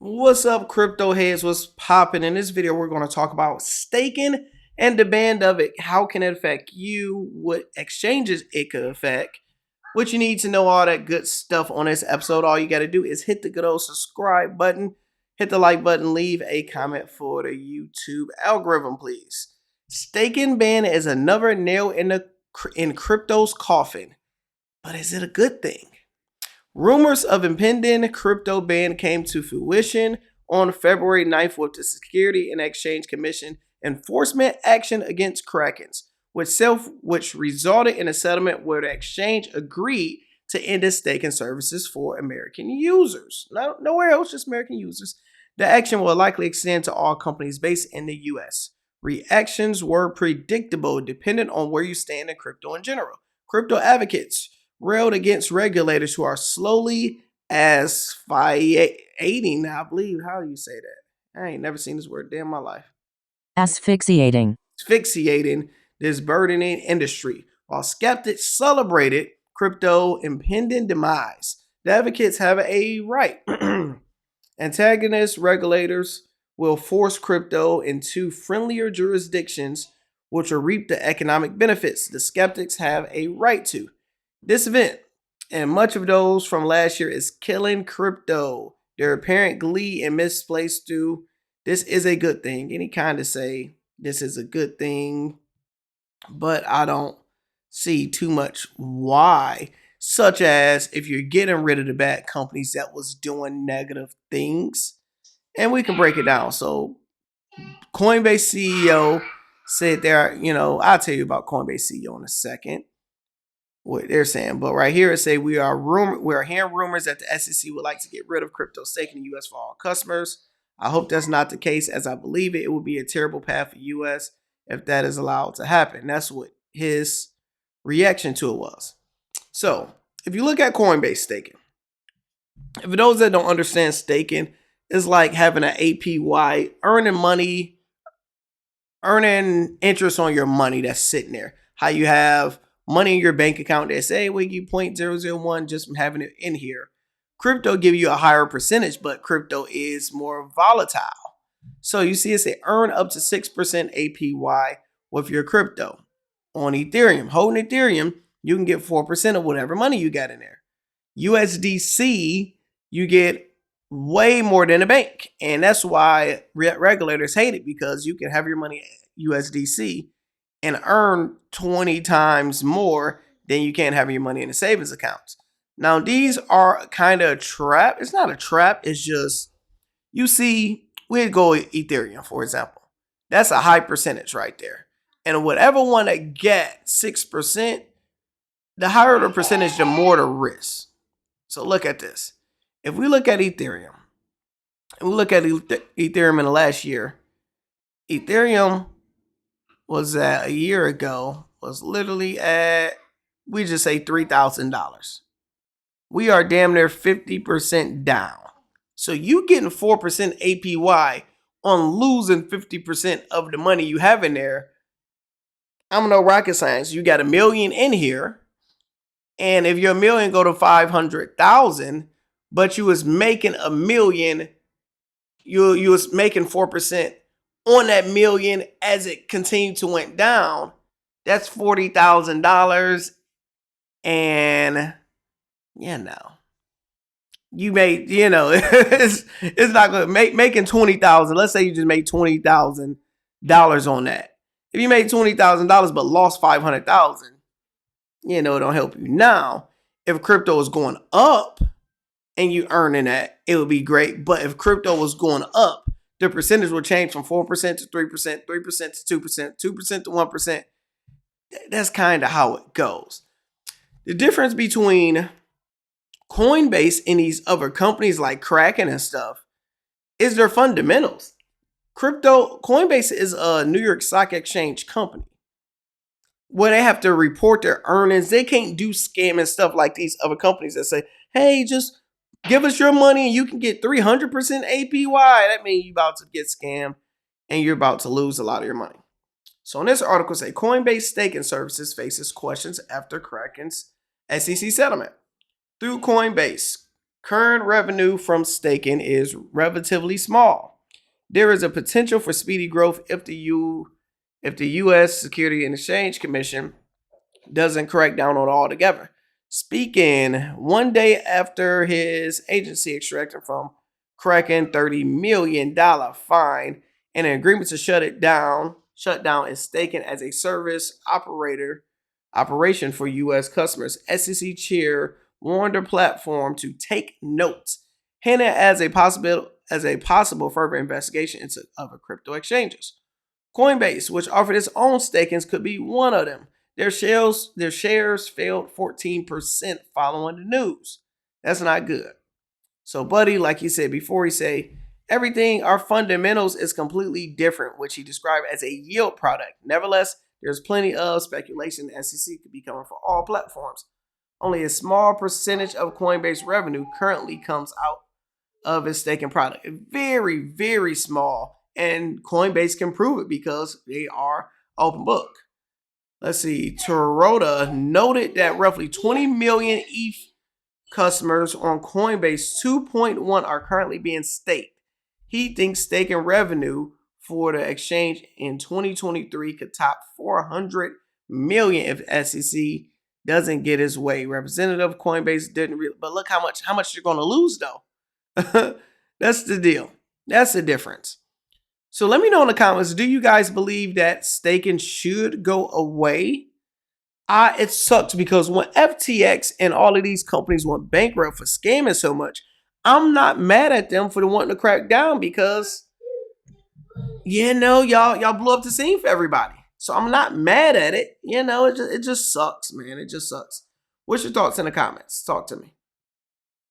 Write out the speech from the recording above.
What's up, crypto heads? What's popping? In this video, we're going to talk about staking and the ban of it. How can it affect you? What exchanges it could affect? What you need to know, all that good stuff on this episode. All you got to do is hit the good old subscribe button, hit the like button, leave a comment for the YouTube algorithm, please. Staking ban is another nail in crypto's coffin, but is it a good thing? Rumors of impending crypto ban came to fruition on February 9th with the Security and Exchange Commission enforcement action against Krakens, which resulted in a settlement where the exchange agreed to end its staking services for American users. Nowhere else, just American users. The action will likely extend to all companies based in the US. Reactions were predictable depending on where you stand in crypto in general. Crypto advocates railed against regulators who are slowly asphyxiating. I believe, how do you say that? I ain't never seen this word in my life. Asphyxiating. Asphyxiating this burdening industry, while skeptics celebrated crypto impending demise. The advocates have a right. Antagonist regulators will force crypto into friendlier jurisdictions, which will reap the economic benefits the skeptics have a right to. This event, and much of those from last year, is killing crypto. Their apparent glee and misplaced stew. This is a good thing. Any kind of say this is a good thing, but I don't see too much why. Such as if you're getting rid of the bad companies that was doing negative things, and we can break it down. So, Coinbase CEO said there, I'll tell you about Coinbase CEO in a second, what they're saying. But right here it say we are hearing rumors that the SEC would like to get rid of crypto staking in the US for all customers. I hope that's not the case, as I believe it would be a terrible path for US if that is allowed to happen. That's what his reaction to it was. So if you look at Coinbase staking, for those that don't understand, staking is like having an APY, earning interest on your money that's sitting there. How you have money in your bank account that say, we give you 0.001 just from having it in here. Crypto give you a higher percentage, but crypto is more volatile. So you see it say earn up to 6% APY with your crypto. On Ethereum, holding Ethereum, you can get 4% of whatever money you got in there. USDC, you get way more than a bank. And that's why regulators hate it, because you can have your money USDC and earn 20 times more than you can have your money in the savings accounts. Now, these are kind of a trap. It's not a trap. It's just, you see, we'd go Ethereum, for example. That's a high percentage right there. And whatever one that get 6%, the higher the percentage, the more the risk. So look at this. If we look at Ethereum, and we look at Ethereum in the last year, Ethereum was at a year ago, was literally at, we just say $3,000. We are damn near 50% down. So you getting 4% APY on losing 50% of the money you have in there. I'm no rocket science. You got $1 million in here. And if your $1 million go to 500,000, but you was making $1 million, you was making 4% on that $1 million as it continued to went down. That's $40,000. And you made, it's not going to making 20,000. Let's say you just made $20,000 on that. If you made $20,000 but lost 500,000, it don't help you. Now, if crypto is going up and you earning that, it would be great. But if crypto was going up, the percentage will change from 4% to 3%, 3% to 2%, 2% to 1%. That's kind of how it goes. The difference between Coinbase and these other companies like Kraken and stuff is their fundamentals. Coinbase is a New York Stock Exchange company where they have to report their earnings. They can't do scam and stuff like these other companies that say, hey, just give us your money and you can get 300% APY. That means you're about to get scammed and you're about to lose a lot of your money. So in this article, say Coinbase staking services faces questions after Kraken's SEC settlement. Through Coinbase, Current revenue from staking is relatively small. There is a potential for speedy growth if the U.S. Security and Exchange Commission doesn't crack down on it altogether. Speaking one day after his agency extracted from Kraken $30 million fine and an agreement to shut down its staking as a service operation for U.S. customers, SEC chair warned the platform to take notes, hinting as a possible further investigation into other crypto exchanges. Coinbase, which offered its own stakings, could be one of them. Their shares failed 14% following the news. That's not good. So, buddy, like he said before, he say everything, our fundamentals is completely different, which he described as a yield product. Nevertheless, there's plenty of speculation the SEC could be coming for all platforms. Only a small percentage of Coinbase revenue currently comes out of its staking product. Very, very small. And Coinbase can prove it because they are open book. Let's see. Toyota noted that roughly 20 million ETH customers on Coinbase 2.1 are currently being staked. He thinks staking revenue for the exchange in 2023 could top 400 million if SEC doesn't get his way. Representative of Coinbase didn't really, but look how much you're going to lose though. That's the deal. That's the difference. So let me know in the comments, do you guys believe that staking should go away? It sucks because when FTX and all of these companies went bankrupt for scamming so much, I'm not mad at them for wanting to crack down because, y'all blew up the scene for everybody. So I'm not mad at it. It just sucks, man. It just sucks. What's your thoughts in the comments? Talk to me.